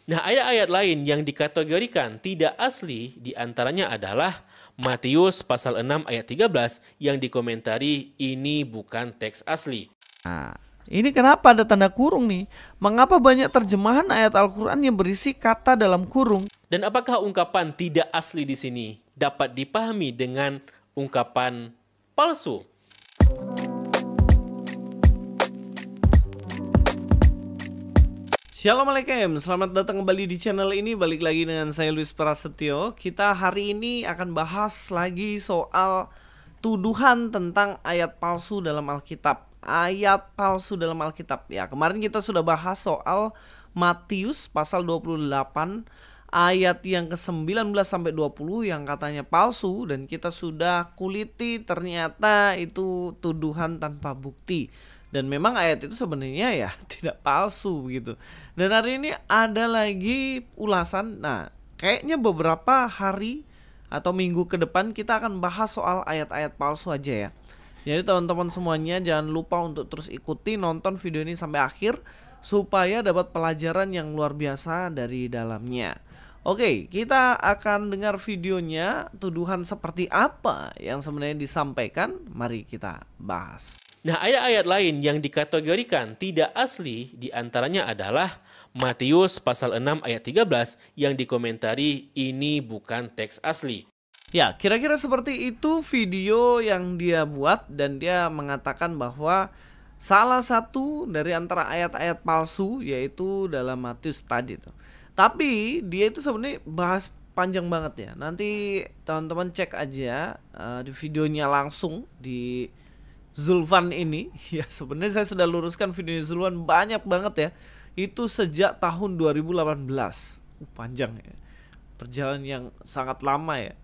Nah, ayat-ayat lain yang dikategorikan tidak asli diantaranya adalah Matius pasal 6 ayat 13 yang dikomentari ini bukan teks asli. Nah, ini kenapa ada tanda kurung nih? Mengapa banyak terjemahan ayat Al-Quran yang berisi kata dalam kurung? Dan apakah ungkapan tidak asli di sini dapat dipahami dengan ungkapan palsu? Assalamualaikum, selamat datang kembali di channel ini. Balik lagi dengan saya Luis Prasetyo. Kita hari ini akan bahas lagi soal tuduhan tentang ayat palsu dalam Alkitab. Ayat palsu dalam Alkitab. Ya, kemarin kita sudah bahas soal Matius pasal 28 ayat yang ke-19 sampai 20 yang katanya palsu, dan kita sudah kuliti ternyata itu tuduhan tanpa bukti. Dan memang ayat itu sebenarnya ya tidak palsu begitu. Dan hari ini ada lagi ulasan. Nah, kayaknya beberapa hari atau minggu ke depan kita akan bahas soal ayat-ayat palsu aja ya. Jadi teman-teman semuanya jangan lupa untuk terus ikuti, nonton video ini sampai akhir supaya dapat pelajaran yang luar biasa dari dalamnya. Oke, kita akan dengar videonya, tuduhan seperti apa yang sebenarnya disampaikan. Mari kita bahas. Nah, ayat-ayat lain yang dikategorikan tidak asli diantaranya adalah Matius pasal 6 ayat 13 yang dikomentari ini bukan teks asli. Ya, kira-kira seperti itu video yang dia buat, dan dia mengatakan bahwa salah satu dari antara ayat-ayat palsu yaitu dalam Matius tadi tuh. Tapi dia itu sebenarnya bahas panjang banget ya. Nanti teman-teman cek aja di videonya langsung di Zulfan ini. Ya, sebenarnya saya sudah luruskan video Zulfan banyak banget ya. Itu sejak tahun 2018. Panjang ya. Perjalanan yang sangat lama ya.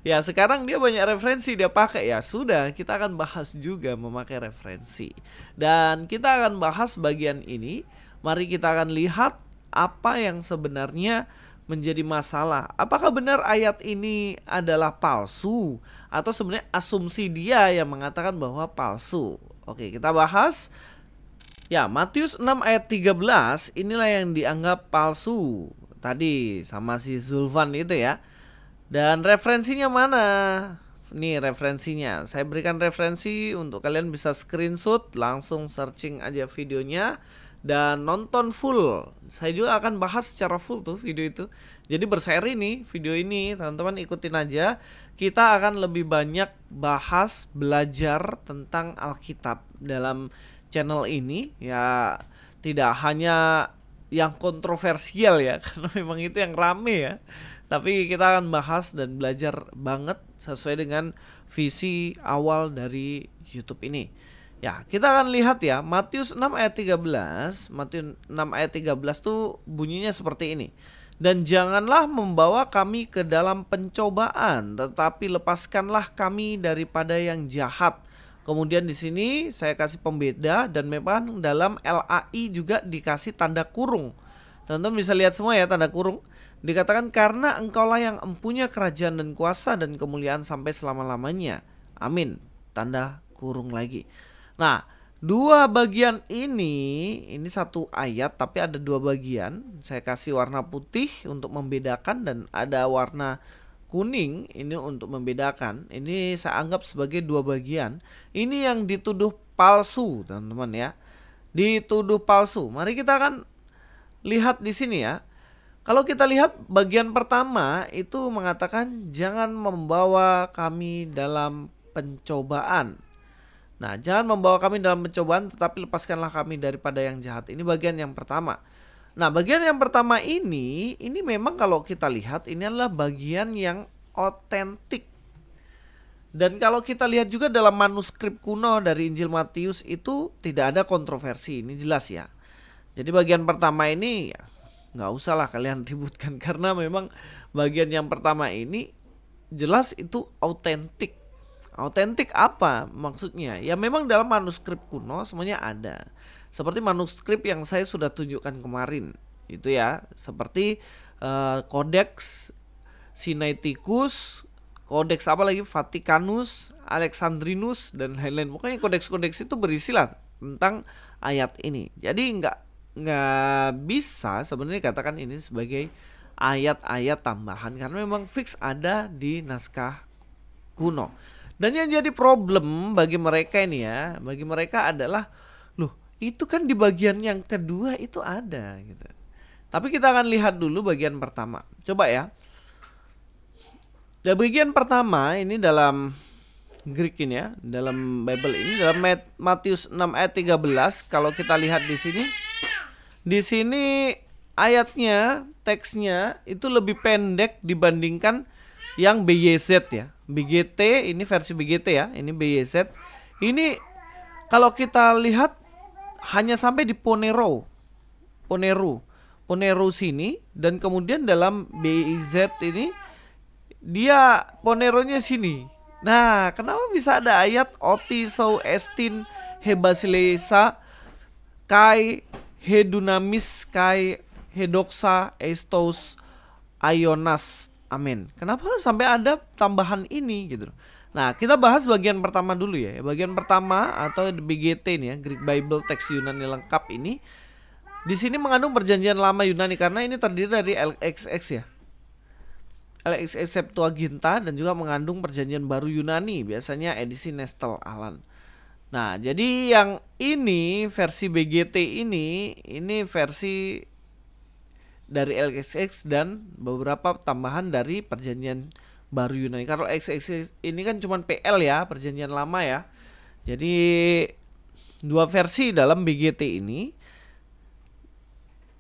Ya, sekarang dia banyak referensi dia pakai. Ya sudah, kita akan bahas juga memakai referensi. Dan kita akan bahas bagian ini. Mari kita akan lihat apa yang sebenarnya menjadi masalah. Apakah benar ayat ini adalah palsu, atau sebenarnya asumsi dia yang mengatakan bahwa palsu? Oke, kita bahas. Ya, Matius 6 ayat 13 inilah yang dianggap palsu tadi sama si Zulfan itu ya. Dan referensinya mana? Nih referensinya. Saya berikan referensi untuk kalian bisa screenshot, langsung searching aja videonya dan nonton full. Saya juga akan bahas secara full tuh video itu. Jadi berseri nih video ini, teman-teman ikutin aja. Kita akan lebih banyak bahas, belajar tentang Alkitab dalam channel ini. Ya, tidak hanya yang kontroversial ya, karena memang itu yang rame ya. Tapi kita akan bahas dan belajar banget sesuai dengan visi awal dari YouTube ini. Ya, kita akan lihat ya, Matius 6 ayat 13. Matius 6 ayat 13 tuh bunyinya seperti ini. Dan janganlah membawa kami ke dalam pencobaan, tetapi lepaskanlah kami daripada yang jahat. Kemudian di sini saya kasih pembeda, dan memang dalam LAI juga dikasih tanda kurung. Teman-teman bisa lihat semua ya tanda kurung. Dikatakan karena engkaulah yang empunya kerajaan dan kuasa dan kemuliaan sampai selama-lamanya. Amin. Tanda kurung lagi. Nah, dua bagian ini satu ayat tapi ada dua bagian. Saya kasih warna putih untuk membedakan dan ada warna kuning ini untuk membedakan. Ini saya anggap sebagai dua bagian. Ini yang dituduh palsu, teman-teman ya. Dituduh palsu. Mari kita akan lihat di sini ya. Kalau kita lihat bagian pertama itu mengatakan jangan membawa kami dalam pencobaan. Nah, jangan membawa kami dalam pencobaan, tetapi lepaskanlah kami daripada yang jahat. Ini bagian yang pertama. Nah, bagian yang pertama ini memang kalau kita lihat ini adalah bagian yang otentik. Dan kalau kita lihat juga dalam manuskrip kuno dari Injil Matius itu tidak ada kontroversi, ini jelas ya. Jadi bagian pertama ini ya, nggak usah lah kalian ributkan, karena memang bagian yang pertama ini jelas itu autentik. Autentik apa maksudnya? Ya memang dalam manuskrip kuno semuanya ada. Seperti manuskrip yang saya sudah tunjukkan kemarin itu ya, seperti Codex Sinaiticus, Codex apa lagi, Vaticanus, Alexandrinus dan lain-lain. Pokoknya kodeks-kodeks itu berisilah tentang ayat ini. Jadi nggak bisa sebenarnya katakan ini sebagai ayat-ayat tambahan karena memang fix ada di naskah kuno. Dan yang jadi problem bagi mereka ini ya, bagi mereka adalah loh, itu kan di bagian yang kedua itu ada gitu. Tapi kita akan lihat dulu bagian pertama. Coba ya. Di bagian pertama ini dalam Greek ini ya, dalam Bible ini dalam Matius 6 ayat 13, kalau kita lihat di sini ayatnya, teksnya itu lebih pendek dibandingkan yang BYZ ya. BGT ini versi BGT ya, ini BYZ. Ini kalau kita lihat hanya sampai di Poneru sini, dan kemudian dalam BYZ ini dia Poneronya sini. Nah, kenapa bisa ada ayat otisou estin hebasilesa kai hedunamis kai hedoksa estos ionas amen. Kenapa sampai ada tambahan ini gitu. Nah, kita bahas bagian pertama dulu ya. Bagian pertama atau BGT ini ya, Greek Bible Text Yunani Lengkap ini di sini mengandung perjanjian lama Yunani karena ini terdiri dari LXX ya. LXX Septuaginta dan juga mengandung perjanjian baru Yunani, biasanya edisi Nestle Aland. Nah, jadi yang ini versi BGT ini versi dari LXX dan beberapa tambahan dari perjanjian baru Yunani. Kalau LXX ini kan cuma PL ya, perjanjian lama ya. Jadi dua versi dalam BGT ini,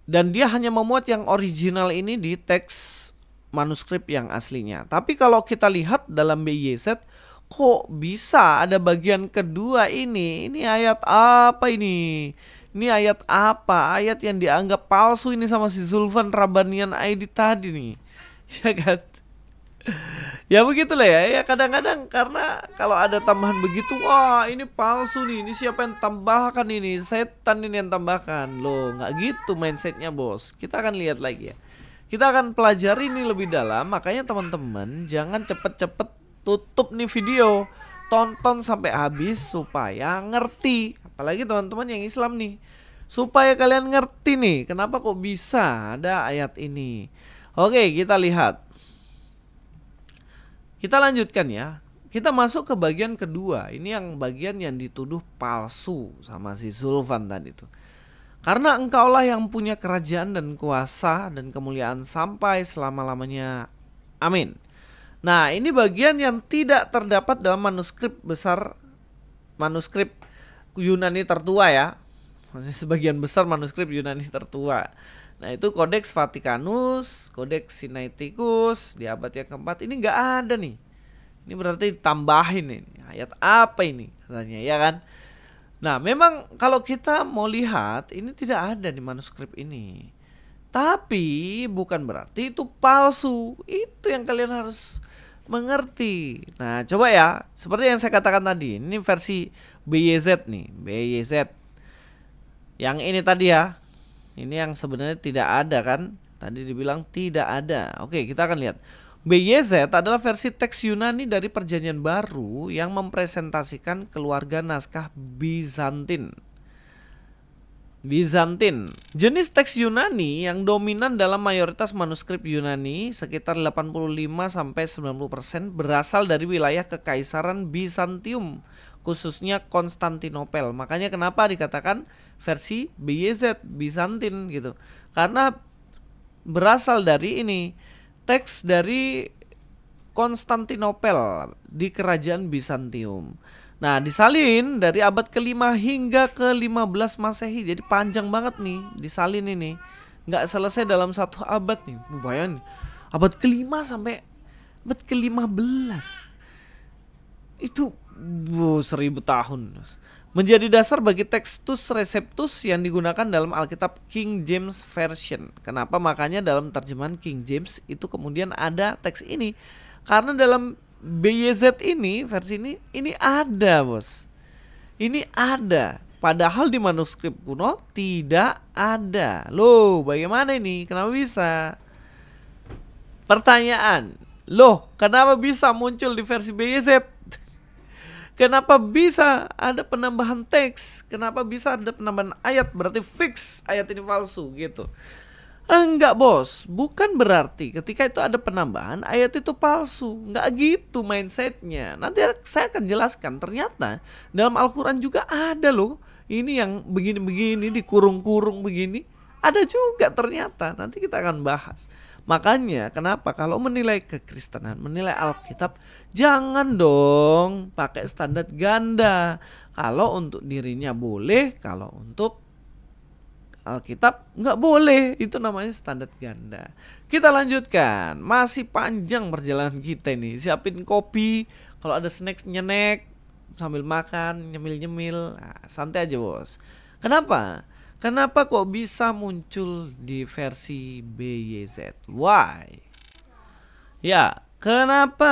dan dia hanya memuat yang original ini di teks manuskrip yang aslinya. Tapi kalau kita lihat dalam BYZ, kok bisa ada bagian kedua ini? Ini ayat apa ini? Ini ayat apa? Ayat yang dianggap palsu ini sama si Zulfan Rabanian ID tadi nih. Ya kan? Ya begitulah ya. Ya kadang-kadang karena kalau ada tambahan begitu, wah ini palsu nih. Ini siapa yang tambahkan ini? Setan ini yang tambahkan. Loh, nggak gitu mindsetnya bos. Kita akan lihat lagi ya. Kita akan pelajari ini lebih dalam, makanya teman-teman jangan cepet-cepet tutup nih video. Tonton sampai habis supaya ngerti. Apalagi teman-teman yang Islam nih. Supaya kalian ngerti nih, kenapa kok bisa ada ayat ini. Oke, kita lihat. Kita lanjutkan ya. Kita masuk ke bagian kedua. Ini yang bagian yang dituduh palsu sama si Zulfan tadi itu. Karena engkaulah yang punya kerajaan dan kuasa dan kemuliaan sampai selama-lamanya. Amin. Nah, ini bagian yang tidak terdapat dalam manuskrip besar, manuskrip Yunani tertua ya. Sebagian besar manuskrip Yunani tertua. Nah, itu Codex Vaticanus, Codex Sinaiticus di abad yang keempat. Ini nggak ada nih. Ini berarti tambahin ini. Ayat apa ini katanya ya kan? Nah, memang kalau kita mau lihat ini tidak ada di manuskrip ini. Tapi bukan berarti itu palsu. Itu yang kalian harus mengerti. Nah, coba ya, seperti yang saya katakan tadi, ini versi BYZ nih, BYZ. Yang ini tadi ya. Ini yang sebenarnya tidak ada kan? Tadi dibilang tidak ada. Oke, kita akan lihat. BYZ adalah versi teks Yunani dari Perjanjian Baru yang mempresentasikan keluarga naskah Bizantin. Jenis teks Yunani yang dominan dalam mayoritas manuskrip Yunani sekitar 85-90% berasal dari wilayah Kekaisaran Bizantium, khususnya Konstantinopel. Makanya kenapa dikatakan versi BYZ Bizantin gitu. Karena berasal dari ini teks dari Konstantinopel di kerajaan Bizantium. Nah, disalin dari abad ke-5 hingga ke-15 Masehi. Jadi panjang banget nih disalin ini. Nggak selesai dalam satu abad nih. Bayangin, abad ke-5 sampai abad ke-15. Itu 1000 tahun. Menjadi dasar bagi Textus Receptus yang digunakan dalam Alkitab King James Version. Kenapa? Makanya dalam terjemahan King James itu kemudian ada teks ini. Karena dalam BYZ ini, versi ini ada bos. Ini ada. Padahal di manuskrip kuno tidak ada. Loh, bagaimana ini? Kenapa bisa? Pertanyaan. Loh, kenapa bisa muncul di versi BYZ? Kenapa bisa ada penambahan teks? Kenapa bisa ada penambahan ayat? Berarti fix ayat ini palsu gitu. Enggak bos, bukan berarti ketika itu ada penambahan ayat itu palsu. Enggak gitu mindsetnya. Nanti saya akan jelaskan, ternyata dalam Al-Quran juga ada loh. Ini yang begini-begini dikurung-kurung begini. Ada juga ternyata, nanti kita akan bahas. Makanya kenapa kalau menilai kekristenan, menilai Alkitab, jangan dong pakai standar ganda. Kalau untuk dirinya boleh, kalau untuk Alkitab nggak boleh, itu namanya standar ganda. Kita lanjutkan, masih panjang perjalanan kita ini. Siapin kopi, kalau ada snack nyenek sambil makan, nyemil-nyemil, nah, santai aja bos. Kenapa? Kenapa kok bisa muncul di versi BYZ? Why? Ya, kenapa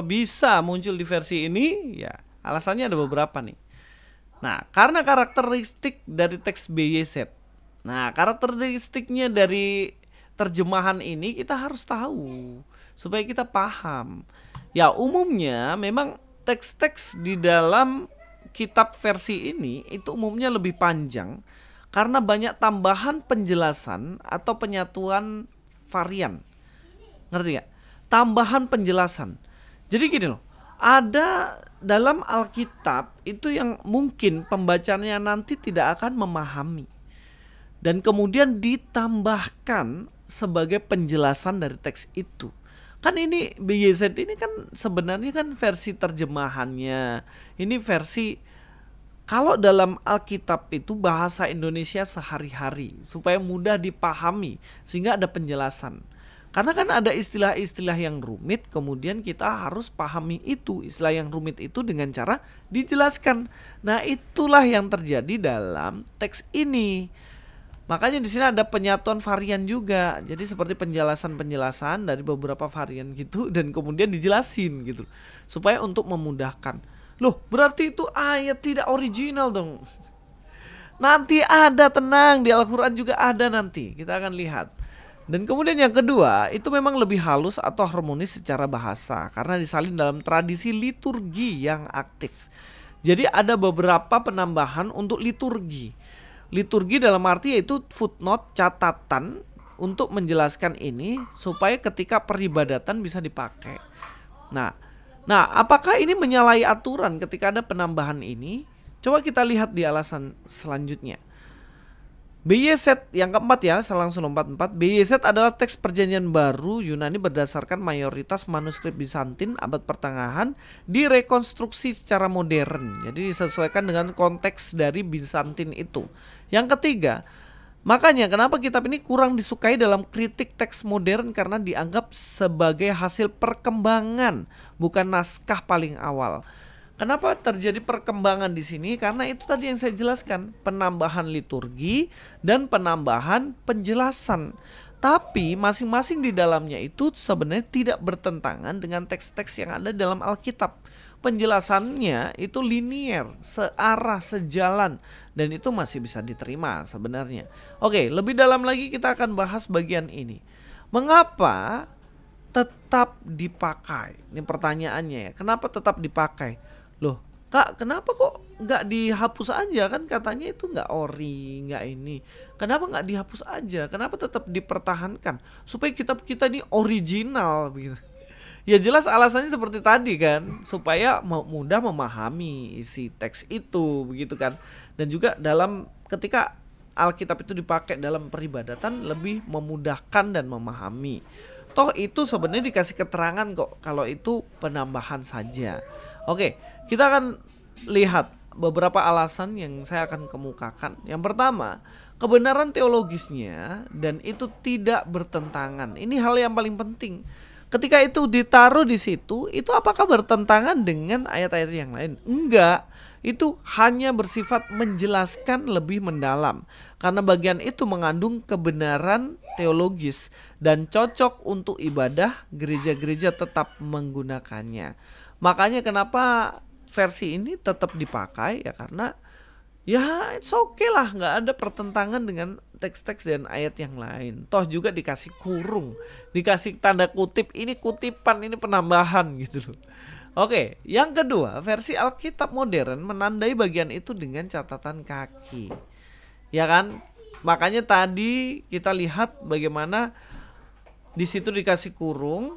bisa muncul di versi ini? Ya, alasannya ada beberapa nih. Nah, karena karakteristik dari teks BYZ. Nah, karakteristiknya dari terjemahan ini kita harus tahu supaya kita paham. Ya, umumnya memang teks-teks di dalam kitab versi ini itu umumnya lebih panjang karena banyak tambahan penjelasan atau penyatuan varian. Ngerti gak? Tambahan penjelasan. Jadi gini loh, ada dalam Alkitab itu yang mungkin pembacanya nanti tidak akan memahami, dan kemudian ditambahkan sebagai penjelasan dari teks itu. Kan ini BYZ ini kan sebenarnya kan versi terjemahannya. Ini versi kalau dalam Alkitab itu bahasa Indonesia sehari-hari supaya mudah dipahami sehingga ada penjelasan. Karena kan ada istilah-istilah yang rumit, kemudian kita harus pahami itu istilah yang rumit itu dengan cara dijelaskan. Nah, itulah yang terjadi dalam teks ini. Makanya di sini ada penyatuan varian juga. Jadi seperti penjelasan-penjelasan dari beberapa varian gitu dan kemudian dijelasin gitu. Supaya untuk memudahkan. Loh, berarti itu ayat tidak original dong. Nanti ada, tenang, di Al-Qur'an juga ada nanti. Kita akan lihat. Dan kemudian yang kedua, itu memang lebih halus atau harmonis secara bahasa karena disalin dalam tradisi liturgi yang aktif. Jadi ada beberapa penambahan untuk liturgi. Liturgi dalam arti yaitu footnote, catatan untuk menjelaskan ini supaya ketika peribadatan bisa dipakai. Nah, apakah ini menyalahi aturan ketika ada penambahan ini? Coba kita lihat di alasan selanjutnya. BYZ yang keempat ya, saya langsung lompat 4. BYZ adalah teks perjanjian baru Yunani berdasarkan mayoritas manuskrip Bizantin abad pertengahan direkonstruksi secara modern. Jadi disesuaikan dengan konteks dari Bizantin itu. Yang ketiga, makanya kenapa kitab ini kurang disukai dalam kritik teks modern karena dianggap sebagai hasil perkembangan, bukan naskah paling awal. Kenapa terjadi perkembangan di sini? Karena itu tadi yang saya jelaskan, penambahan liturgi dan penambahan penjelasan. Tapi masing-masing di dalamnya itu sebenarnya tidak bertentangan dengan teks-teks yang ada dalam Alkitab. Penjelasannya itu linier, searah, sejalan, dan itu masih bisa diterima sebenarnya. Oke, lebih dalam lagi kita akan bahas bagian ini. Mengapa tetap dipakai? Ini pertanyaannya ya. Kenapa tetap dipakai? Loh, Kak, kenapa kok nggak dihapus aja? Kan katanya itu nggak ori, nggak ini. Kenapa nggak dihapus aja? Kenapa tetap dipertahankan? Supaya kitab kita ini original begitu. Ya jelas alasannya seperti tadi kan, supaya mudah memahami isi teks itu begitu kan. Dan juga dalam ketika Alkitab itu dipakai dalam peribadatan lebih memudahkan dan memahami. Toh itu sebenarnya dikasih keterangan kok kalau itu penambahan saja. Oke, kita akan lihat beberapa alasan yang saya akan kemukakan. Yang pertama, kebenaran teologisnya dan itu tidak bertentangan. Ini hal yang paling penting. Ketika itu ditaruh di situ, itu apakah bertentangan dengan ayat-ayat yang lain? Enggak. Itu hanya bersifat menjelaskan lebih mendalam. Karena bagian itu mengandung kebenaran teologis dan cocok untuk ibadah, gereja-gereja tetap menggunakannya. Makanya kenapa versi ini tetap dipakai ya karena Ya it's okay lah, nggak ada pertentangan dengan teks-teks dan ayat yang lain. Toh juga dikasih kurung, dikasih tanda kutip, ini kutipan, ini penambahan gitu loh. Oke, yang kedua, versi Alkitab modern menandai bagian itu dengan catatan kaki. Ya kan? Makanya tadi kita lihat bagaimana di situ dikasih kurung.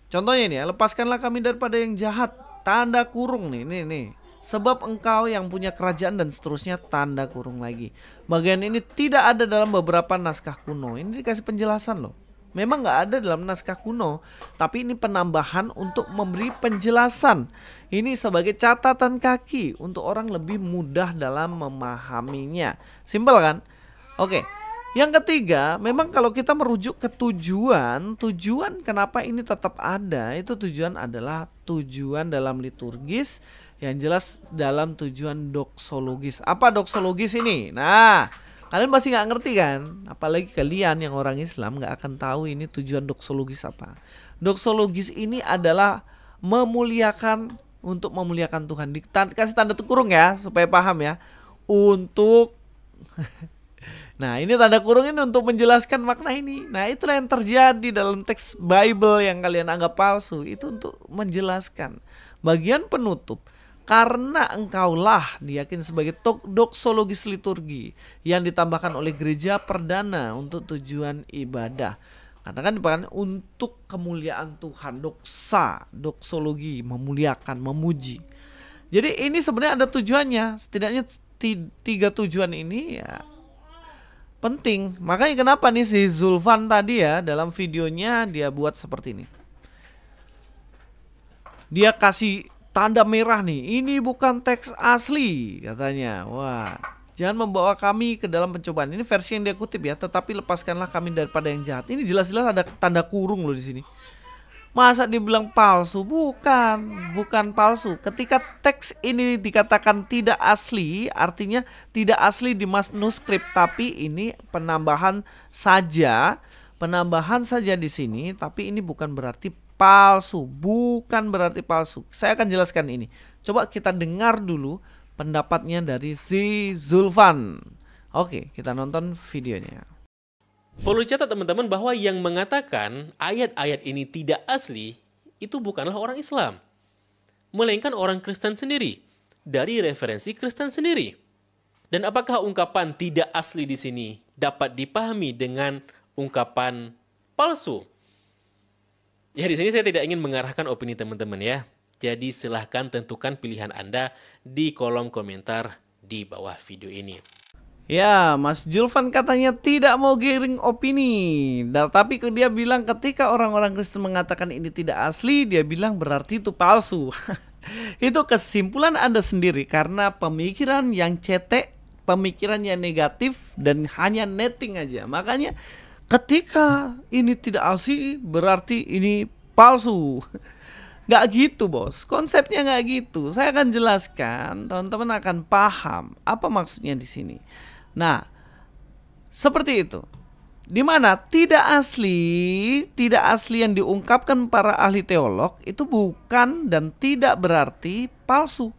Contohnya ini ya, lepaskanlah kami daripada yang jahat. Tanda kurung nih. Sebab engkau yang punya kerajaan dan seterusnya, tanda kurung lagi. Bagian ini tidak ada dalam beberapa naskah kuno. Ini dikasih penjelasan loh. Memang nggak ada dalam naskah kuno, tapi ini penambahan untuk memberi penjelasan. Ini sebagai catatan kaki untuk orang lebih mudah dalam memahaminya. Simpel kan? Oke. Yang ketiga, memang kalau kita merujuk ke tujuan kenapa ini tetap ada, itu tujuan adalah tujuan dalam liturgis, yang jelas dalam tujuan doksologis. Apa doksologis ini? Nah, kalian pasti nggak ngerti kan? Apalagi kalian yang orang Islam nggak akan tahu ini tujuan doksologis apa. Doksologis ini adalah memuliakan, untuk memuliakan Tuhan. Kasih tanda kurung ya, supaya paham ya. Untuk nah ini tanda kurung ini untuk menjelaskan makna ini. Nah itulah yang terjadi dalam teks Bible yang kalian anggap palsu. Itu untuk menjelaskan bagian penutup. Karena engkaulah diyakini sebagai doksologis liturgi yang ditambahkan oleh gereja perdana untuk tujuan ibadah. Karena kan dipakai untuk kemuliaan Tuhan. Doksologi, memuliakan, memuji. Jadi ini sebenarnya ada tujuannya. Setidaknya 3 tujuan ini ya penting. Makanya kenapa nih si Zulfan tadi ya dalam videonya dia buat seperti ini. Dia kasih tanda merah nih. Ini bukan teks asli katanya. Wah, jangan membawa kami ke dalam pencobaan. Ini versi yang dia kutip ya. Tetapi lepaskanlah kami daripada yang jahat. Ini jelas-jelas ada tanda kurung loh di sini. Masa dibilang palsu? Bukan palsu. Ketika teks ini dikatakan tidak asli, artinya tidak asli di manuskrip, tapi ini penambahan saja di sini, tapi ini bukan berarti palsu, Saya akan jelaskan ini. Coba kita dengar dulu pendapatnya dari si Zulfan. Oke, kita nonton videonya. Perlu dicatat teman-teman bahwa yang mengatakan ayat-ayat ini tidak asli itu bukanlah orang Islam, melainkan orang Kristen sendiri, dari referensi Kristen sendiri. Dan apakah ungkapan tidak asli di sini dapat dipahami dengan ungkapan palsu? Ya di sini saya tidak ingin mengarahkan opini teman-teman ya. Jadi silahkan tentukan pilihan Anda di kolom komentar di bawah video ini. Ya, Mas Zulfan katanya tidak mau giring opini. Tapi dia bilang ketika orang-orang Kristen mengatakan ini tidak asli, dia bilang berarti itu palsu. Itu kesimpulan Anda sendiri karena pemikiran yang cetek, pemikiran yang negatif dan hanya netting aja. Makanya ketika ini tidak asli berarti ini palsu. Gak gitu bos, konsepnya gak gitu. Saya akan jelaskan, teman-teman akan paham apa maksudnya di sini. Nah, seperti itu. Dimana tidak asli yang diungkapkan para ahli teolog itu bukan dan tidak berarti palsu.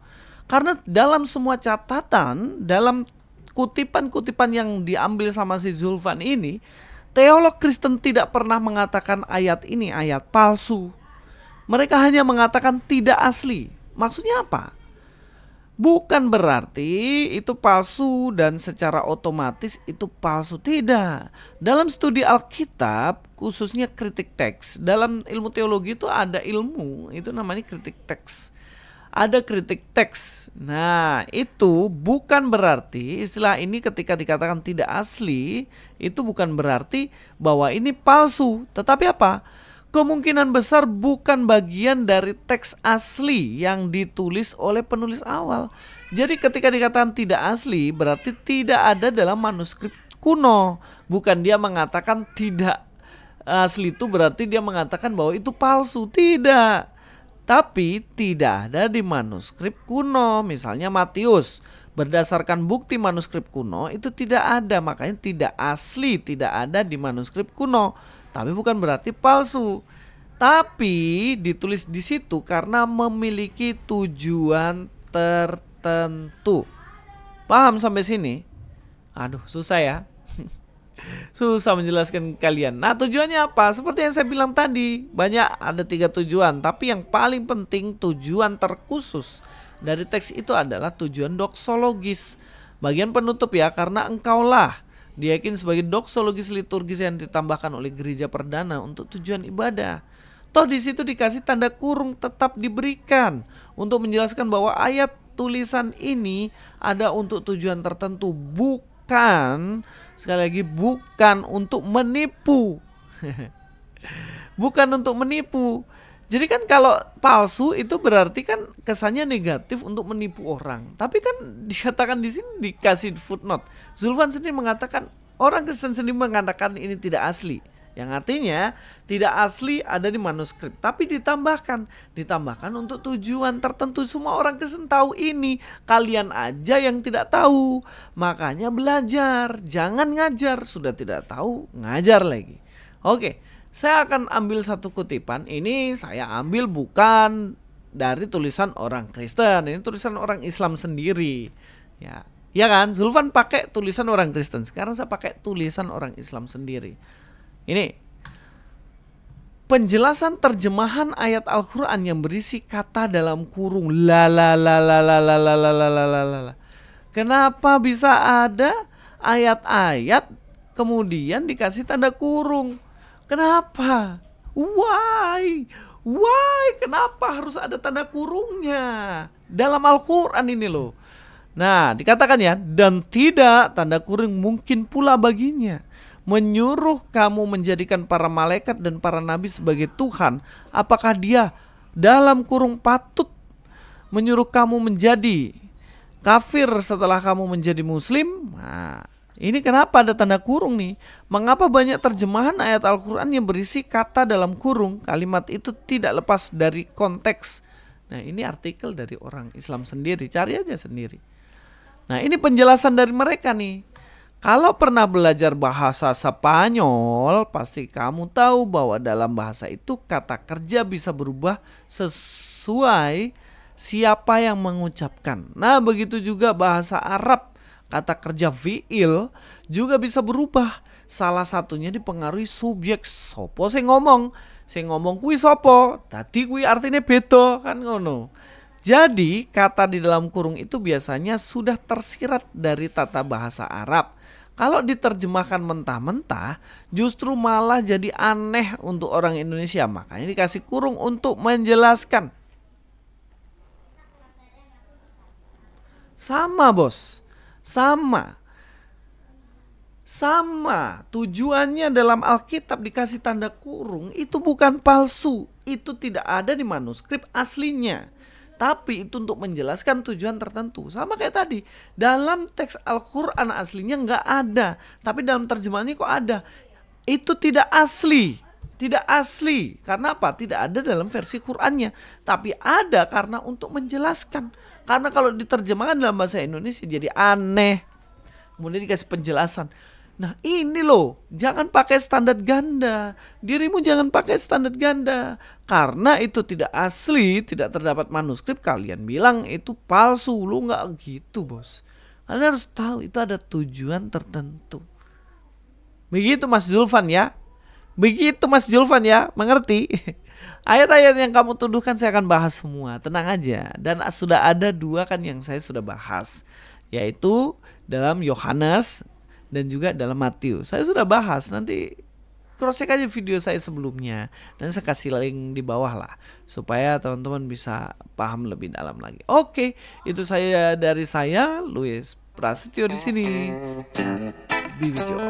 Karena dalam semua catatan, dalam kutipan-kutipan yang diambil sama si Zulfan ini, teolog Kristen tidak pernah mengatakan ayat ini ayat palsu. Mereka hanya mengatakan tidak asli. Maksudnya apa? Bukan berarti itu palsu dan secara otomatis itu palsu. Tidak. Dalam studi Alkitab, khususnya kritik teks, dalam ilmu teologi itu ada ilmu, itu namanya kritik teks. Ada kritik teks. Nah, itu bukan berarti istilah ini ketika dikatakan tidak asli, itu bukan berarti bahwa ini palsu. Tetapi apa? Kemungkinan besar bukan bagian dari teks asli yang ditulis oleh penulis awal. Jadi ketika dikatakan tidak asli berarti tidak ada dalam manuskrip kuno. Bukan dia mengatakan tidak asli itu berarti dia mengatakan bahwa itu palsu. Tidak. Tapi tidak ada di manuskrip kuno. Misalnya Matius, berdasarkan bukti manuskrip kuno itu tidak ada. Makanya tidak asli, tidak ada di manuskrip kuno. Tapi bukan berarti palsu. Tapi ditulis di situ karena memiliki tujuan tertentu. Paham sampai sini? Aduh, susah ya. Susah menjelaskan kalian. Nah, tujuannya apa? Seperti yang saya bilang tadi, banyak ada 3 tujuan, tapi yang paling penting tujuan terkhusus dari teks itu adalah tujuan doksologis. Bagian penutup ya, karena engkaulah diyakini sebagai doksologis liturgis yang ditambahkan oleh gereja perdana untuk tujuan ibadah. Toh di situ dikasih tanda kurung tetap diberikan untuk menjelaskan bahwa ayat tulisan ini ada untuk tujuan tertentu, bukan, sekali lagi, bukan untuk menipu. Bukan untuk menipu. Jadi kan kalau palsu itu berarti kan kesannya negatif untuk menipu orang. Tapi kan dikatakan di sini, dikasih footnote, Zulfan sendiri mengatakan, orang Kristen sendiri mengatakan ini tidak asli. Yang artinya tidak asli ada di manuskrip, tapi ditambahkan untuk tujuan tertentu. Semua orang Kristen tahu ini, kalian aja yang tidak tahu. Makanya belajar, jangan ngajar. Sudah tidak tahu, ngajar lagi. Oke, saya akan ambil satu kutipan. Ini saya ambil bukan dari tulisan orang Kristen, ini tulisan orang Islam sendiri. Ya kan, Zulfan pakai tulisan orang Kristen, sekarang saya pakai tulisan orang Islam sendiri. Ini penjelasan terjemahan ayat Al-Quran yang berisi kata dalam kurung la. Kenapa bisa ada ayat-ayat kemudian dikasih tanda kurung? Kenapa? Why? Kenapa harus ada tanda kurungnya dalam Al-Quran ini loh? Nah, dikatakan ya, dan tidak tanda kurung mungkin pula baginya menyuruh kamu menjadikan para malaikat dan para nabi sebagai Tuhan. Apakah dia dalam kurung patut menyuruh kamu menjadi kafir setelah kamu menjadi muslim? Nah, ini kenapa ada tanda kurung nih? Mengapa banyak terjemahan ayat Al-Quran yang berisi kata dalam kurung? Kalimat itu tidak lepas dari konteks. Nah, ini artikel dari orang Islam sendiri, cari aja sendiri. Nah, ini penjelasan dari mereka nih. Kalau pernah belajar bahasa Spanyol, pasti kamu tahu bahwa dalam bahasa itu kata kerja bisa berubah sesuai siapa yang mengucapkan. Nah, begitu juga bahasa Arab, kata kerja fi'il juga bisa berubah. Salah satunya dipengaruhi subjek. Sopo sing ngomong kuwi sopo, tadi kuwi artinya beda kan ngono. Jadi kata di dalam kurung itu biasanya sudah tersirat dari tata bahasa Arab. Kalau diterjemahkan mentah-mentah justru malah jadi aneh untuk orang Indonesia. Makanya dikasih kurung untuk menjelaskan. Sama bos, sama. Tujuannya dalam Alkitab dikasih tanda kurung itu bukan palsu. Itu tidak ada di manuskrip aslinya. Tapi itu untuk menjelaskan tujuan tertentu. Sama kayak tadi, dalam teks Al-Quran aslinya nggak ada, tapi dalam terjemahannya kok ada. Itu tidak asli. Tidak asli. Karena apa? Tidak ada dalam versi Qurannya. Tapi ada karena untuk menjelaskan. Karena kalau diterjemahkan dalam bahasa Indonesia jadi aneh. Kemudian dikasih penjelasan. Nah ini loh, jangan pakai standar ganda. Dirimu jangan pakai standar ganda. Karena itu tidak asli, tidak terdapat manuskrip, kalian bilang itu palsu. Lu gak gitu bos. Kalian harus tahu itu ada tujuan tertentu. Begitu Mas Zulfan ya. Mengerti? Ayat-ayat yang kamu tuduhkan saya akan bahas semua. Tenang aja. Dan sudah ada 2 kan yang saya sudah bahas. Yaitu dalam Yohanes dan juga dalam Matius. Saya sudah bahas, nanti cross check aja video saya sebelumnya. Dan saya kasih link di bawah lah, supaya teman-teman bisa paham lebih dalam lagi. Oke, itu dari saya, Luis Prasetyo di sini. Bibijo.